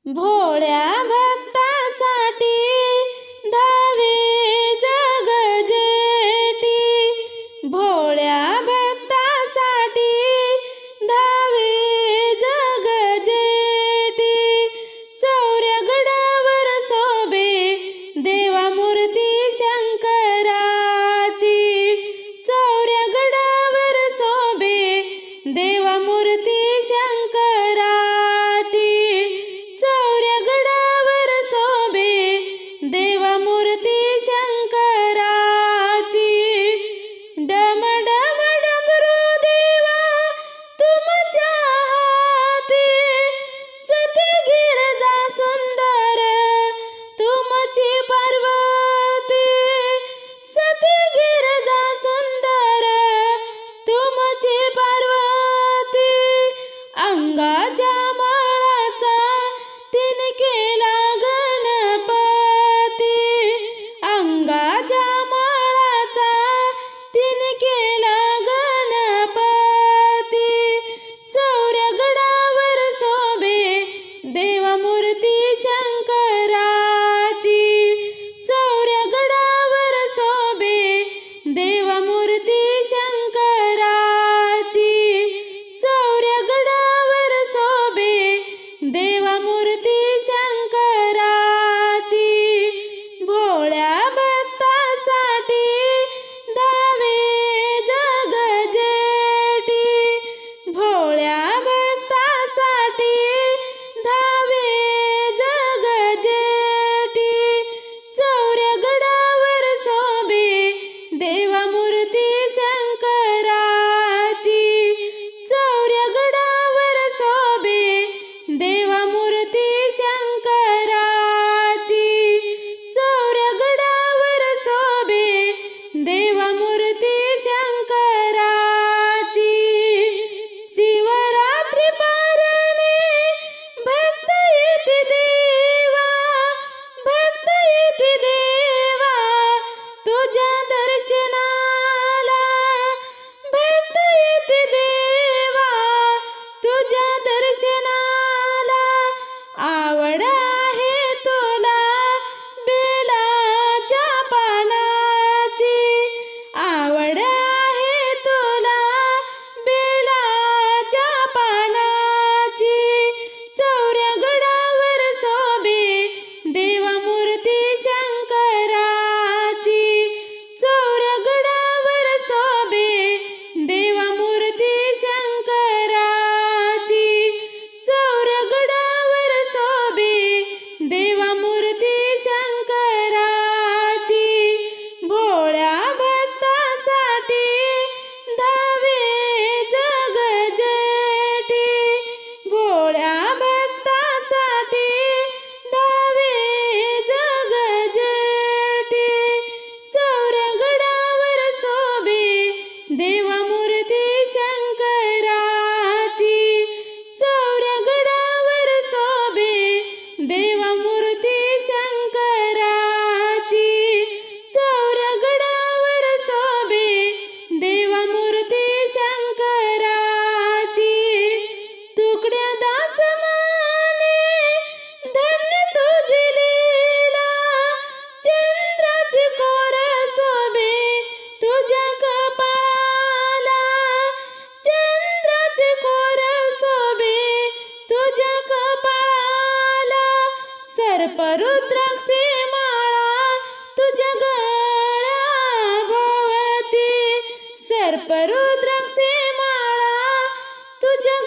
भोळ्या भक्तासाठी धावे जग जेठी, भोळ्या भक्तासाठी धावे जग जेठी। चौऱ्यागडावर शोभे देवा मूर्ती शंकराची, चौऱ्यागडावर शोभे देवा मूर्ती शंकराची, चौऱ्यागडावर शोभे देवा मूर्ती शंकराची। डम डम डमरू देवा तुमच्या हाती, सती गिरजा सुंदर तुमची पार्वती, सती गिरजा सुंदर तुमची पार्वती। अंगाच्या माळाचा तिने केला गणपती, अंगाच्या माळाचा तिने केला गणपती। चौऱ्यागडावर शोभे देवा मूर्ती शंकराची, चौऱ्यागडावर शोभे देवा मूर्ती शंकराची, चौऱ्यागडावर शोभे देवा मूर्ती शंकराची। भोळ्या भक्तासाठी धावे जग जेठी, भोळ्या भक्तासाठी धावे जग जेठी। चौऱ्यागडावर शोभे देवा मूर्ती शंकराची, चौऱ्यागडावर शोभे देवा मूर्ती शंकराची, चौऱ्यागडावर शोभे देवा मूर्ती शंकराची। शिवरात्री पारणे भक्त येती देवा, भक्त येती देवा तुझ्या दर्शनाला, भक्त येती देवा तुझ्या दर्शनाला। आवड आहे तुला बेलाच्या पानाची, आवड आहे तुला बेलाच्या पानाची। चौऱ्यागडावर शोभे देवा मूर्ती शंकराची, चौऱ्यागडावर शोभे देवा मूर्ती शंकराची, चौऱ्यागडावर शोभे देवा मूर्ती शंकराची। भोळ्या भक्तासाठी धावे जग जेठी, भोळ्या भक्तासाठी धावे जग जेठी। चौऱ्यागडावर शोभे देवा मूर्ती शंकराची, चौऱ्यागडावर शोभे देवा मूर्ती शंकराची, चौऱ्यागडावर शोभे देवा मूर्ती शंकराची। तुकड्या दास माने धन्य तुझी लीला, चंद्राची कोर शोभे तुझ्या कपाळाला, चंद्राची कोर शोभे तुझ्या कपाळाला। सर्परुद्राक्षी माळा तुझ्या गळ्याभोवती, सर्परुद्राक्षी माळा तुझ्या